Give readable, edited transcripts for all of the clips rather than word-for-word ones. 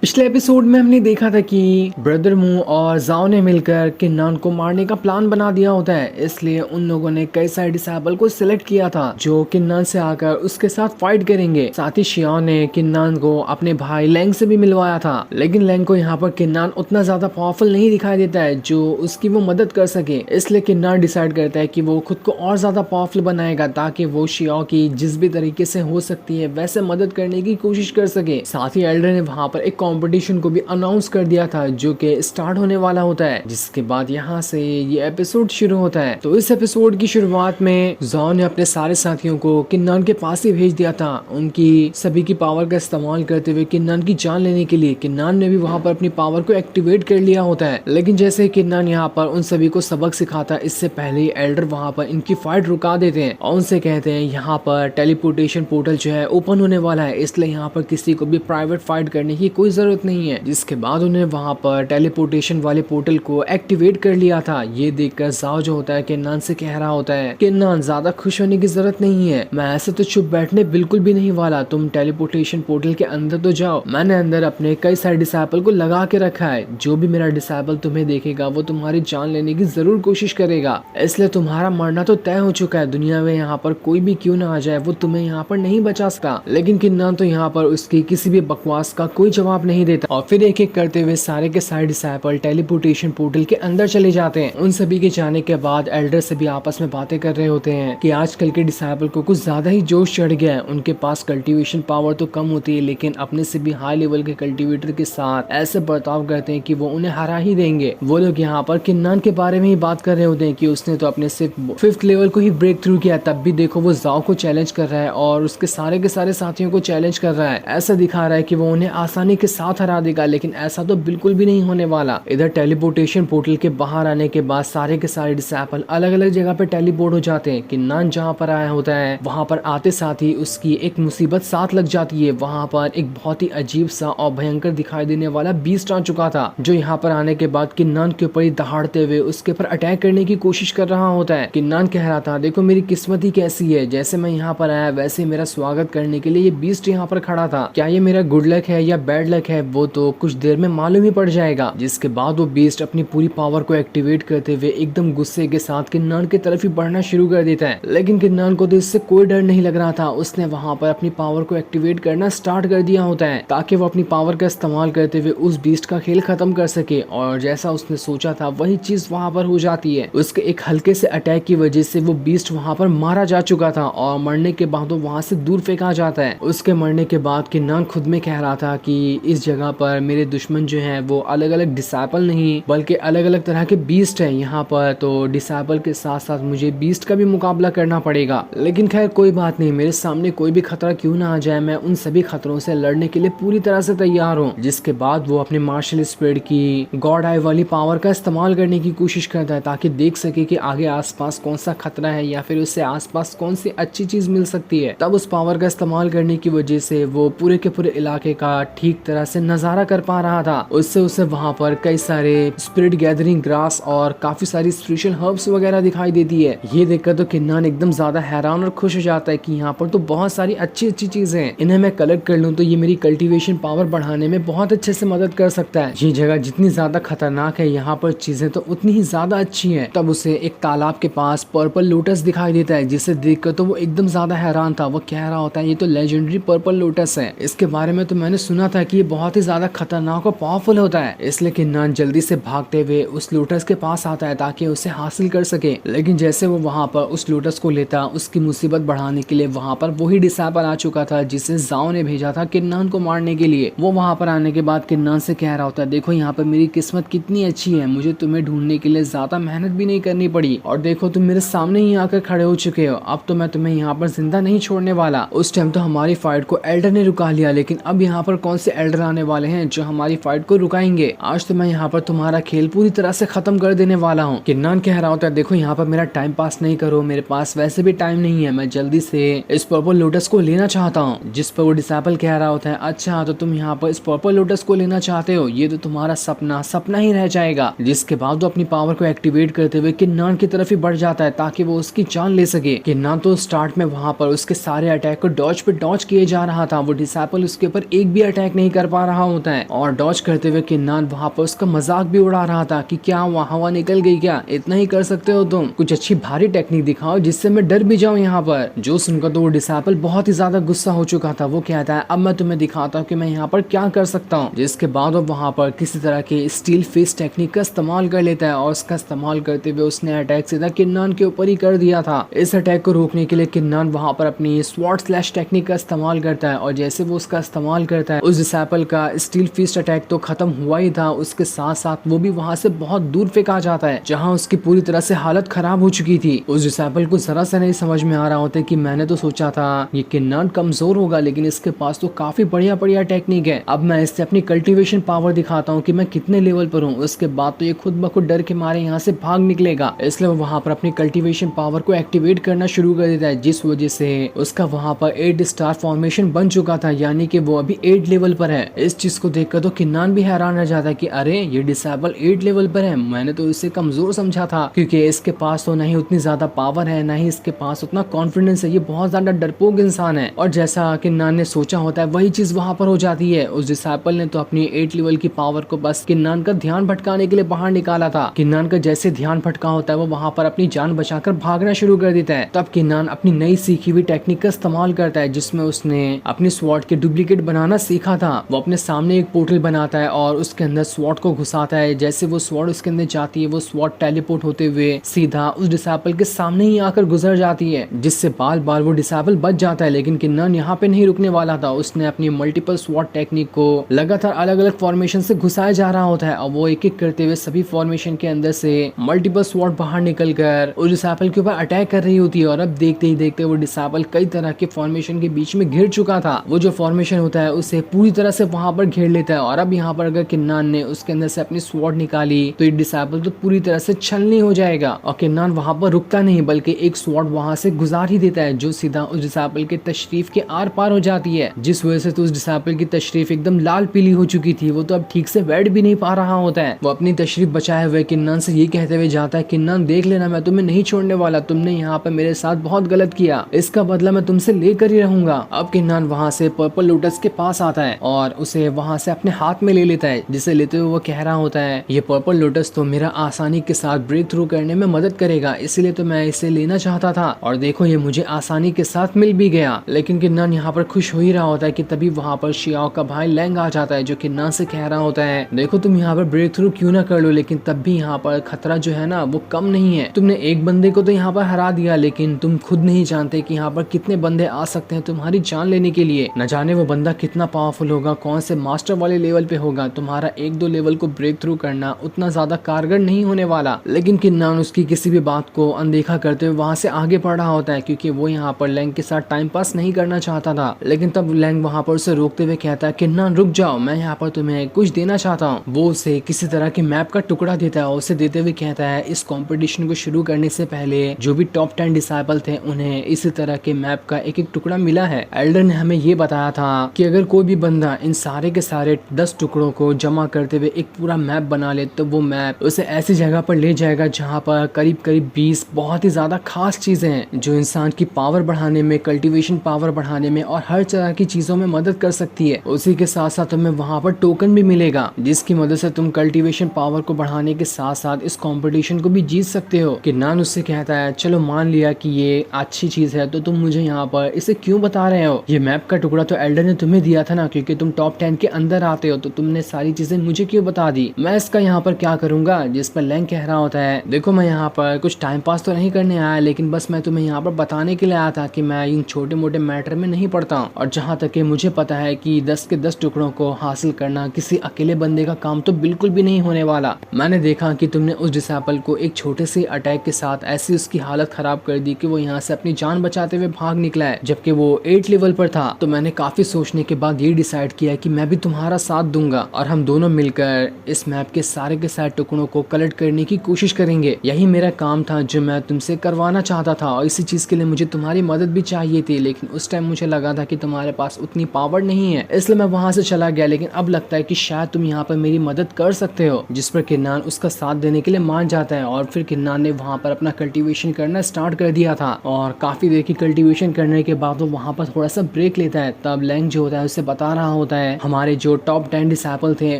पिछले एपिसोड में हमने देखा था कि ब्रदर मू और जाओ ने मिलकर किन्नान को मारने का प्लान बना दिया होता है। इसलिए उन लोगों ने कई सारे डिसेबल को सिलेक्ट किया था जो किन्नान से आकर उसके साथ फाइट करेंगे। साथ ही शियाओ ने किन्नान को अपने भाई लेंग से भी मिलवाया था, लेकिन लेंग को यहाँ पर किन्नान उतना ज्यादा पावरफुल नहीं दिखाई देता है जो उसकी वो मदद कर सके। इसलिए किन्नान डिसाइड करता है कि वो खुद को और ज्यादा पावरफुल बनाएगा ताकि वो शियाओ की जिस भी तरीके से हो सकती है वैसे मदद करने की कोशिश कर सके। साथ ही एल्डर ने वहाँ पर एक कंपटीशन को भी अनाउंस कर दिया था जो कि स्टार्ट होने वाला होता है, जिसके बाद यहाँ से ये एपिसोड शुरू होता है। तो इस एपिसोड की शुरुआत में जॉन ने अपने सारे साथियों को किन्नान के पास ही भेज दिया था, उनकी सभी की पावर का इस्तेमाल करते हुए किन्नान की जान लेने के लिए। किन्नान ने भी वहाँ पर अपनी पावर को एक्टिवेट कर लिया होता है, लेकिन जैसे ही किन्नान यहाँ पर उन सभी को सबक सिखाता है इससे पहले ही एल्डर वहाँ पर इनकी फाइट रुका देते हैं और उनसे कहते हैं यहाँ पर टेलीपोर्टेशन पोर्टल जो है ओपन होने वाला है, इसलिए यहाँ पर किसी को भी प्राइवेट फाइट करने की कोई जरूरत नहीं है। जिसके बाद उन्हें वहां पर टेलीपोर्टेशन वाले पोर्टल को एक्टिवेट कर लिया था। ये देखकर जाओ जो होता है किन्नान से कह रहा होता है, किन्नान ज्यादा खुश होने की जरूरत नहीं है, मैं ऐसे तो चुप बैठने बिल्कुल भी नहीं वाला, तुम टेलीपोर्टेशन पोर्टल के अंदर तो जाओ। मैंने अंदर अपने कई सारे डिसेबल को लगा के रखा है, जो भी मेरा डिसेबल तुम्हें देखेगा वो तुम्हारी जान लेने की जरूर कोशिश करेगा, इसलिए तुम्हारा मरना तो तय हो चुका है। दुनिया में यहाँ पर कोई भी क्यों ना आ जाए वो तुम्हें यहाँ पर नहीं बचा सकता। लेकिन किन्नान तो यहाँ पर उसकी किसी भी बकवास का कोई जवाब नहीं देता और फिर एक एक करते हुए सारे के सारे डिसेबल टेलीपोर्टेशन पोर्टल के अंदर चले जाते हैं। उन सभी के जाने के बाद एल्डर सभी आपस में बातें कर रहे होते हैं कि आजकल के डिसेबल को कुछ ज्यादा ही जोश चढ़ गया है, उनके पास कल्टीवेशन पावर तो कम होती है लेकिन अपने से भी हाई लेवल के कल्टीवेटर के साथ ऐसे बर्ताव करते हैं कि वो उन्हें हरा ही देंगे। वो लोग यहाँ पर किन्नान के बारे में ही बात कर रहे होते हैं कि उसने तो अपने सिर्फ 5th लेवल को ही ब्रेक थ्रू किया, तब भी देखो वो जाओ को चैलेंज कर रहा है और उसके सारे के सारे साथियों को चैलेंज कर रहा है। ऐसा दिखा रहा है कि वो उन्हें आसानी के साथ हरा देगा, लेकिन ऐसा तो बिल्कुल भी नहीं होने वाला। इधर टेलीपोर्टेशन पोर्टल के बाहर आने के बाद सारे के सारे डिसेबल अलग अलग जगह पे टेलीपोर्ट हो जाते हैं। किन्नान जहाँ पर आया होता है वहाँ पर आते साथ ही उसकी एक मुसीबत साथ लग जाती है। वहाँ पर एक बहुत ही अजीब सा और भयंकर दिखाई देने वाला बीस्ट आ चुका था, जो यहाँ पर आने के बाद किन्नान के ऊपर ही दहाड़ते हुए उसके ऊपर अटैक करने की कोशिश कर रहा होता है। किन्नान कह रहा था, देखो मेरी किस्मत ही कैसी है, जैसे मैं यहाँ पर आया वैसे मेरा स्वागत करने के लिए ये बीस्ट यहाँ पर खड़ा था, क्या ये मेरा गुड लक है या बैड लक है वो तो कुछ देर में मालूम ही पड़ जाएगा। जिसके बाद वो बीस्ट अपनी पूरी पावर को एक्टिवेट करते हुए एकदम गुस्से के साथ किन्नान की तरफ ही बढ़ना शुरू कर देता है। लेकिन किन्नान को तो इससे कोई डर नहीं लग रहा था, उसने वहां पर अपनी पावर को एक्टिवेट करना स्टार्ट कर दिया होता है ताकि वो अपनी पावर का इस्तेमाल करते हुए उस बीस्ट का खेल खत्म कर सके। और जैसा उसने सोचा था वही चीज वहां पर हो जाती है। उसके एक हल्के से अटैक की वजह से वो बीस्ट वहां पर मारा जा चुका था और मरने के बाद वो वहां से दूर फेंका जाता है। उसके मरने के बाद किन्नान खुद में कह रहा था कि इस जगह पर मेरे दुश्मन जो है वो अलग अलग डिसेबल नहीं बल्कि अलग अलग तरह के बीस्ट है। यहाँ पर तो डिसेबल के साथ साथ मुझे बीस्ट का भी मुकाबला करना पड़ेगा, लेकिन खैर कोई बात नहीं, मेरे सामने कोई भी खतरा क्यों ना आ जाए मैं उन सभी खतरों से लड़ने के लिए पूरी तरह से तैयार हूँ। जिसके बाद वो अपने मार्शल स्पीड की गॉड आई वाली पावर का इस्तेमाल करने की कोशिश करता है ताकि देख सके कि आगे आसपास कौन सा खतरा है या फिर उससे आसपास कौन सी अच्छी चीज मिल सकती है। तब उस पावर का इस्तेमाल करने की वजह से वो पूरे के पूरे इलाके का ठीक तरह से नजारा कर पा रहा था। उससे उसे वहां पर कई सारे स्पिरिट गैदरिंग ग्रास और काफी सारी स्पेशल हर्ब्स वगैरह दिखाई देती है। ये देखकर तो किन्नान एकदम ज्यादा हैरान और खुश हो जाता है कि यहाँ पर तो बहुत सारी अच्छी अच्छी चीजें हैं, इन्हें मैं कलेक्ट कर लूँ तो ये मेरी कल्टीवेशन पावर बढ़ाने में बहुत अच्छे से मदद कर सकता है। ये जगह जितनी ज्यादा खतरनाक है यहाँ पर चीजें तो उतनी ही ज्यादा अच्छी है। तब उसे एक तालाब के पास पर्पल लोटस दिखाई देता है, जिसे देखकर तो वो एकदम ज्यादा हैरान था। वो कह रहा होता है ये तो लेजेंडरी पर्पल लोटस है, इसके बारे में तो मैंने सुना था कि ये बहुत ही ज्यादा खतरनाक और पावरफुल होता है। इसलिए किन्नान जल्दी से भागते हुए उस लोटस के पास आता है ताकि उसे हासिल कर सके। लेकिन जैसे वो वहां पर उस लोटस को लेता उसकी मुसीबत बढ़ाने के लिए वहां पर वही डिसेबल आ चुका था जिसे जाओ ने भेजा था किन्नान को मारने के लिए। वो वहां पर आने के बाद किन्नान से कह रहा होता है, देखो यहाँ पर मेरी किस्मत कितनी अच्छी है, मुझे तुम्हें ढूंढने के लिए ज्यादा मेहनत भी नहीं करनी पड़ी और देखो तुम मेरे सामने ही आकर खड़े हो चुके हो, अब तो मैं तुम्हें यहाँ पर जिंदा नहीं छोड़ने वाला। उस टाइम तो हमारी फाइट को एल्डर ने रुका लिया, लेकिन अब यहाँ पर कौन से एल्डर आने वाले हैं जो हमारी फाइट को रुकाएंगे। आज तो मैं यहाँ पर तुम्हारा खेल पूरी तरह से खत्म कर देने वाला हूँ। किन्नान कह रहा होता है, देखो यहाँ पर मेरा टाइम पास नहीं करो, मेरे पास वैसे भी टाइम नहीं है, मैं जल्दी से इस पर्पल लोटस को लेना चाहता हूँ। जिस पर वो डिसेबल कह रहा होता है, अच्छा तो तुम यहाँ पर इस पर्पल लोटस को लेना चाहते हो, ये तो तुम्हारा सपना ही रह जाएगा। जिसके बाद वो अपनी पावर को एक्टिवेट करते हुए किन्नान की तरफ ही बढ़ जाता है ताकि वो उसकी जान ले सके। किन्नान तो स्टार्ट में वहां पर उसके सारे अटैक को डॉज पे डॉज किए जा रहा था, वो डिसेबल उसके ऊपर एक भी अटैक नहीं कर पा रहा होता है और डॉज करते हुए किन्नान वहाँ पर उसका मजाक भी उड़ा रहा था कि क्या वहाँ हवा निकल गई, क्या इतना ही कर सकते हो तुम, कुछ अच्छी भारी टेक्निक दिखाओ जिससे मैं डर भी जाऊँ यहाँ पर। जो सुनकर तो वो डिसाइपल बहुत ही ज्यादा गुस्सा हो चुका था। वो कहता है अब मैं तुम्हें दिखाता हूँ कि मैं यहाँ पर क्या कर सकता हूँ। जिसके बाद वो वहाँ पर किसी तरह के स्टील फिश टेक्निक का इस्तेमाल कर लेता है और उसका इस्तेमाल करते हुए उसने अटैक सीधा किन्नान के ऊपर ही कर दिया था। इस अटैक को रोकने के लिए किन्नान वहाँ पर अपनी स्वॉर्ड स्लैश टेक्निक का इस्तेमाल करता है और जैसे वो उसका इस्तेमाल करता है उस डिसाइपल का स्टील फिस्ट अटैक तो खत्म हुआ ही था, उसके साथ साथ वो भी वहाँ से बहुत दूर फेंका जाता है जहाँ उसकी पूरी तरह से हालत खराब हो चुकी थी। उस डिसाइपल को जरा सा नहीं समझ में आ रहा होता कि मैंने तो सोचा था ये किन्नान कमजोर होगा लेकिन इसके पास तो काफी बढ़िया बढ़िया टेक्निक है, अब मैं इससे अपनी कल्टीवेशन पावर दिखाता हूँ कि मैं कितने लेवल पर हूँ। उसके बाद तो ये खुद ब खुद डर के मारे यहाँ से भाग निकलेगा। इसलिए वो वहाँ पर अपनी कल्टीवेशन पावर को एक्टिवेट करना शुरू कर देता है जिस वजह से उसका वहाँ पर 8 स्टार फॉर्मेशन बन चुका था, यानी कि वो अभी 8 लेवल पर है। इस चीज को देखकर तो किन्नान भी हैरान रह जाता है कि अरे ये डिसेबल 8 लेवल पर है, मैंने तो इसे कमजोर समझा था क्योंकि इसके पास तो नहीं उतनी ज्यादा पावर है, ना ही इसके पास उतना कॉन्फिडेंस है, ये बहुत ज्यादा डरपोक इंसान है। और जैसा किन्नान ने सोचा होता है वही चीज वहाँ पर हो जाती है। उस डिसेबल ने तो अपनी 8 लेवल की पावर को बस किन्नान का ध्यान भटकाने के लिए बाहर निकाला था। किन्नान का जैसे ध्यान भटका होता है वो वहाँ पर अपनी जान बचाकर भागना शुरू कर देता है। तब किन्नान अपनी नई सीखी हुई टेक्निक का इस्तेमाल करता है जिसमें उसने अपनी स्वॉर्ड के डुप्लीकेट बनाना सीखा था। वो अपने सामने एक पोर्टल बनाता है और उसके अंदर स्वॉर्ड को घुसाता है। जैसे वो स्वॉर्ड उसके अंदर जाती है वो स्वॉर्ड टेलीपोर्ट होते हुए सीधा उस डिसेबल के सामने ही आकर गुजर जाती है जिससे बाल बाल वो डिसेबल बच जाता है। लेकिन किन्नान यहाँ पे नहीं रुकने वाला था, उसने अपनी मल्टीपल स्वॉर्ड टेक्निक को लगातार अलग अलग फॉर्मेशन से घुसाया जा रहा होता है और वो एक एक करते हुए सभी फॉर्मेशन के अंदर से मल्टीपल स्वॉर्ड बाहर निकल कर उस डिसेबल के ऊपर अटैक कर रही होती है। और अब देखते ही देखते वो डिसेबल कई तरह के फॉर्मेशन के बीच में घिर चुका था। वो जो फॉर्मेशन होता है उसे पूरी तरह से वहां पर घेर लेता है और अब यहाँ पर अगर किन्नान ने उसके अंदर से अपनी स्वॉर्ड निकाली तो ये डिसेबल तो पूरी तरह से छलनी हो जाएगा। और किन्नान वहां पर रुकता नहीं बल्कि एक स्वॉर्ड वहां से गुजार ही देता है जो सीधा उस डिसेबल के तशरीफ के आर पार हो जाती है जिस वजह से तो उस डिसेबल की तशरीफ एकदम लाल पीली हो चुकी थी। वो तो अब ठीक से बैठ भी नहीं पा रहा होता है। वो अपनी तशरीफ बचाए हुए किन्नान से ये कहते हुए जाता है किन्नान देख लेना मैं तुम्हें नहीं छोड़ने वाला, तुमने यहाँ पर मेरे साथ बहुत गलत किया, इसका बदला मैं तुमसे लेकर ही रहूंगा। अब किन्नान वहाँ से पर्पल लोटस के पास आता है और उसे वहाँ से अपने हाथ में ले लेता है जिसे लेते हुए वो कह रहा होता है ये पर्पल लोटस तो मेरा आसानी के साथ ब्रेक थ्रू करने में मदद करेगा, इसलिए तो मैं इसे लेना चाहता था और देखो ये मुझे आसानी के साथ मिल भी गया। लेकिन किन्नान यहाँ पर खुश हो ही रहा होता है कि तभी वहाँ पर शियाओ का भाई लैंग आ जाता है जो किन्नान से कह रहा होता है देखो तुम यहाँ पर ब्रेक थ्रू क्यों ना कर लो लेकिन तब भी यहाँ पर खतरा जो है ना वो कम नहीं है। तुमने एक बंदे को तो यहाँ पर हरा दिया लेकिन तुम खुद नहीं जानते कि यहाँ पर कितने बंदे आ सकते हैं तुम्हारी जान लेने के लिए। न जाने वो बंदा कितना पावरफुल होगा, कौन से मास्टर वाले लेवल पे होगा। तुम्हारा 1-2 लेवल को ब्रेक थ्रू करना उतना ज्यादा कारगर नहीं होने वाला। लेकिन किन्नान उसकी किसी भी बात को अनदेखा करते हुए वहाँ से आगे बढ़ रहा होता है क्योंकि वो यहाँ पर लैंग के साथ टाइम पास नहीं करना चाहता था। लेकिन तब लैंग वहाँ पर उसे रोकते हुए कहता है किन्नान रुक जाओ, मैं यहाँ पर तुम्हें कुछ देना चाहता हूँ। वो उसे किसी तरह के मैप का टुकड़ा देता है और उसे देते हुए कहता है इस कंपटीशन को शुरू करने से पहले जो भी टॉप 10 डिसाइपल थे उन्हें इसी तरह के मैप का एक एक टुकड़ा मिला है। एल्डर ने हमें ये बताया था कि अगर कोई भी बंदा इन सारे के सारे 10 टुकड़ों को जमा करते हुए एक पूरा मैप बना ले तो वो मैप उसे ऐसी जगह पर ले जाएगा जहाँ पर करीब करीब 20 बहुत ही ज्यादा खास चीजें हैं जो इंसान की पावर बढ़ाने में, कल्टीवेशन पावर बढ़ाने में और हर तरह की चीजों में मदद कर सकती है। उसी के साथ साथ तुम्हें वहाँ पर टोकन भी मिलेगा जिसकी मदद से तुम कल्टीवेशन पावर को बढ़ाने के साथ साथ इस कंपटीशन को भी जीत सकते हो। किन्नान उससे कहता है चलो मान लिया कि ये अच्छी चीज है तो तुम मुझे यहाँ पर इसे क्यों बता रहे हो, ये मैप का टुकड़ा तो एल्डर ने तुम्हें दिया था ना क्योंकि तुम टॉप 10 के अंदर आते हो तो तुमने सारी चीजें मुझे क्यों बता दी, मैं इसका यहाँ पर क्या करूंगा। जिस पर लैंग कह रहा होता है देखो मैं यहाँ पर कुछ टाइम पास तो नहीं करने आया लेकिन बस मैं तुम्हें यहाँ पर बताने के लिए आया था कि मैं इन छोटे मोटे मैटर में नहीं पड़ता हूँ और जहाँ तक मुझे पता है कि 10 के 10 टुकड़ों को हासिल करना किसी अकेले बंदे का काम तो बिल्कुल भी नहीं होने वाला। मैंने देखा कि तुमने उस डिसेबल को एक छोटे से अटैक के साथ ऐसी उसकी हालत खराब कर दी कि वो यहाँ से अपनी जान बचाते हुए भाग निकला है जबकि वो 8 लेवल पर था। तो मैंने काफी सोचने के बाद ये डिसाइड किया कि मैं भी तुम्हारा साथ दूंगा और हम दोनों मिलकर इस मैप के सारे टुकड़ों को कलेक्ट करने की कोशिश करेंगे। यही मेरा काम था जो मैं तुमसे करवाना चाहता था और इसी चीज के लिए मुझे तुम्हारी मदद भी चाहिए थी लेकिन उस टाइम मुझे लगा था कि तुम्हारे पास उतनी पावर नहीं है इसलिए मैं वहां से चला गया। लेकिन अब लगता है कि शायद तुम यहाँ पर मेरी मदद कर सकते हो। जिस पर किन्नान उसका साथ देने के लिए मान जाता है और फिर किन्नान ने वहाँ पर अपना कल्टीवेशन करना स्टार्ट कर दिया था और काफी देर की कल्टीवेशन करने के बाद वो वहाँ पर थोड़ा सा ब्रेक लेता है। तब लैंग जो होता है उसे बता रहा होता है हमारे जो टॉप 10 डिसाइपल थे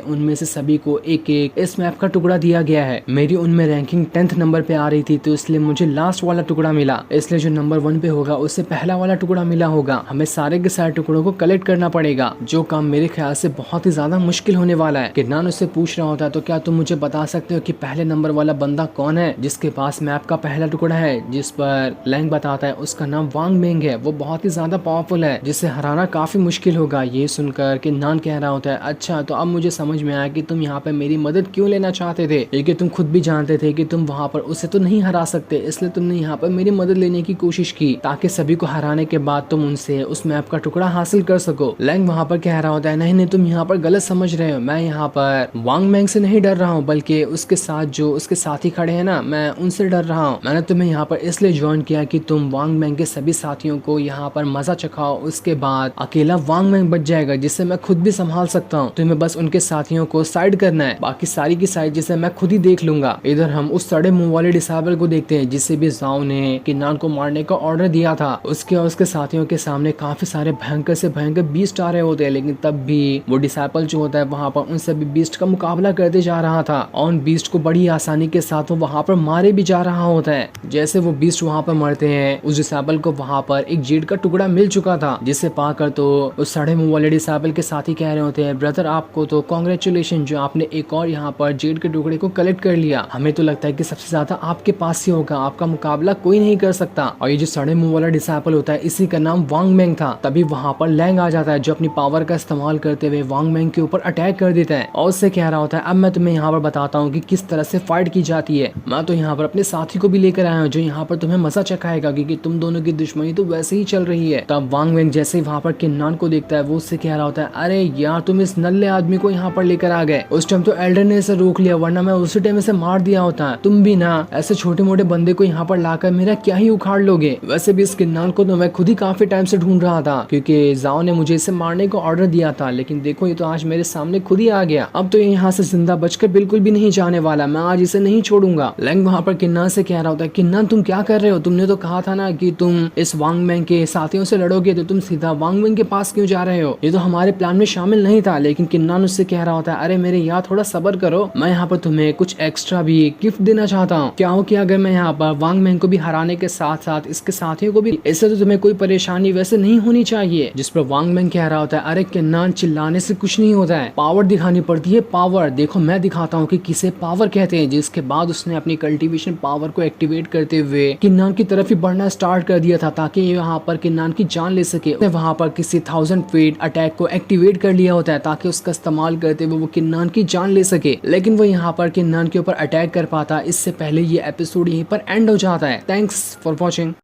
उनमें से सभी को एक एक इस मैप का टुकड़ा दिया गया है। मेरी उनमें रैंकिंग 10th नंबर पे आ रही थी, तो इसलिए मुझे लास्ट वाला टुकड़ा मिला। इसलिए जो नंबर 1 पे होगा उससे पहला वाला टुकड़ा मिला होगा। हमें सारे के सारे टुकड़ों को कलेक्ट करना पड़ेगा, जो काम मेरे ख्याल से बहुत ही ज्यादा मुश्किल होने वाला है। किन्नान उससे पूछ रहा होता है, तो क्या तुम मुझे बता सकते हो कि पहले नंबर वाला बंदा कौन है जिसके पास मैप का पहला टुकड़ा है? जिस पर लैंग बताता है उसका नाम वांग मेंग है। वो बहुत ही ज्यादा पावरफुल है, जिसे हराना काफी मुश्किल होगा। ये सुनकर किन्नान कह रहा होता है, अच्छा तो अब मुझे समझ में आया कि तुम यहाँ पे मेरी मदद क्यों लेना चाहते थे। क्योंकि तुम खुद भी जानते थे कि तुम वहाँ पर उसे तो नहीं हरा सकते, इसलिए तुमने यहाँ पर मेरी मदद लेने की कोशिश की, ताकि सभी को हराने के बाद तुम उनसे उस मैप का टुकड़ा हासिल कर सको। लैंग वहाँ पर कह रहा होता है, नहीं नहीं, तुम यहाँ पर गलत समझ रहे हो। मैं यहाँ पर वांग मेंग से नहीं डर रहा हूँ, बल्कि उसके साथ जो उसके साथी खड़े हैं ना, मैं उनसे डर रहा हूँ। मैंने तुम्हें यहाँ पर इसलिए ज्वाइन किया कि तुम वांग मेंग के सभी साथियों को यहाँ पर मजा चखाओ, उसके बाद अकेला वांग मेंग बच जाएगा, जिससे मैं खुद भी संभाल सकता हूँ। तुम्हें बस उनके साथियों को साइड करना है, बाकी सारी की साइड जिसे मैं खुद ही देख लूंगा। इधर हम उस सड़े मुंह वाले डिसाइबल को देखते हैं, जिसे भी जाओ ने किन्नान को मारने का ऑर्डर दिया था। उसके और उसके साथियों के सामने काफी सारे भयंकर से भयंकर बीस्ट आ रहे होते हैं, लेकिन तब भी वो डिसाइपल जो होता है वहाँ पर उन सभी बीस्ट का मुकाबला करते जा रहा था, और उन बीस्ट को बड़ी आसानी के साथ वो वहाँ पर मारे भी जा रहा होता है। जैसे वो बीस्ट वहाँ पर मरते हैं, उस डिसाइपल को वहाँ पर एक जेड का टुकड़ा मिल चुका था, जिसे पाकर तो उस सड़े मुंह वाले डिसाइपल के साथी कह रहे होते हैं, ब्रदर आपको तो कांग्रेचुलेशन, जो आपने एक और यहाँ पर जेड के टुकड़े को कलेक्ट कर लिया। हमें तो लगता है कि सबसे ज्यादा आपके पास ही होगा, आपका मुकाबला कोई नहीं कर सकता। और ये जो सड़े मुंह वाला डिसाइपल होता है, इसी का नाम वांग मेंग था। तभी वहाँ पर लैंग आ जाता है, जो अपनी पावर का इस्तेमाल करते हुए वांग मेंग के ऊपर अटैक कर देता है, और उससे कह रहा होता है, अब मैं तुम्हें यहाँ पर बताता हूँ कि किस तरह से फाइट की जाती है। मैं तो यहाँ पर अपने साथी को भी लेकर आया हूँ, जो यहाँ पर तुम्हें मजा चखाएगा, क्योंकि तुम दोनों की दुश्मनी तो वैसे ही चल रही है। तब वांग मेंग जैसे ही वहाँ पर किन्नान को देखता है, वो उससे कह रहा होता है, अरे यार तुम इस नल्ले आदमी को यहाँ पर लेकर आ गए। उस टाइम तो एल्डर ने इसे रोक लिया, वरना मैं उसी टाइम इसे मार दिया होता। तुम भी ना ऐसे छोटे मोटे बंदे को यहाँ पर लाकर मेरा क्या ही उखाड़ लोगे। वैसे भी इस किन्नान को तो मैं खुद ही काफी टाइम से ढूंढ रहा था, क्योंकि जाओ ने मुझे इसे मारने का ऑर्डर दिया था, लेकिन देखो ये तो आज मेरे सामने खुद ही आ गया। अब तो ये यहाँ से जिंदा बचकर बिल्कुल भी नहीं जाने वाला, मैं आज इसे नहीं छोड़ूंगा। लैंग वहाँ पर किन्नान से कह रहा होता है, किन्नान तुम क्या कर रहे हो? तुमने तो कहा था ना कि तुम इस वांग मेंग के साथियों से लड़ोगे, तो तुम सीधा वांग मेंग के पास क्यों जा रहे हो? ये तो हमारे प्लान में शामिल नहीं था। लेकिन किन्नान उससे कह रहा होता है, अरे मेरे यार थोड़ा सब्र करो, मैं यहाँ पर तुम्हें कुछ एक्स्ट्रा भी गिफ्ट देना चाहता हूँ। क्या हो कि अगर मैं यहाँ पर वांग मेंग को भी हराने के साथ साथ इसके साथियों को भी, इससे तो तुम्हें कोई परेशानी वैसे नहीं होनी चाहिए। जिस पर वांग मेंग कह रहा होता है, अरे किन्नान चिल्लाने से कुछ नहीं होता है, पावर दिखानी पड़ती है, पावर। देखो मैं दिखाता हूँ कि किसे पावर कहते हैं। जिसके बाद उसने अपनी कल्टीवेशन पावर को एक्टिवेट करते हुए किन्नान की तरफ ही बढ़ना स्टार्ट कर दिया था, ताकि यहाँ पर किन्नान की जान ले सके। वहाँ पर किसी 1000 फीट अटैक को एक्टिवेट कर लिया होता है, ताकि उसका इस्तेमाल करते हुए वो किन्नान की जान ले सके। लेकिन वो यहाँ पर किन्नान के ऊपर अटैक कर पाता, इससे पहले ये एपिसोड यहीं पर एंड हो जाता है। Thanks for watching.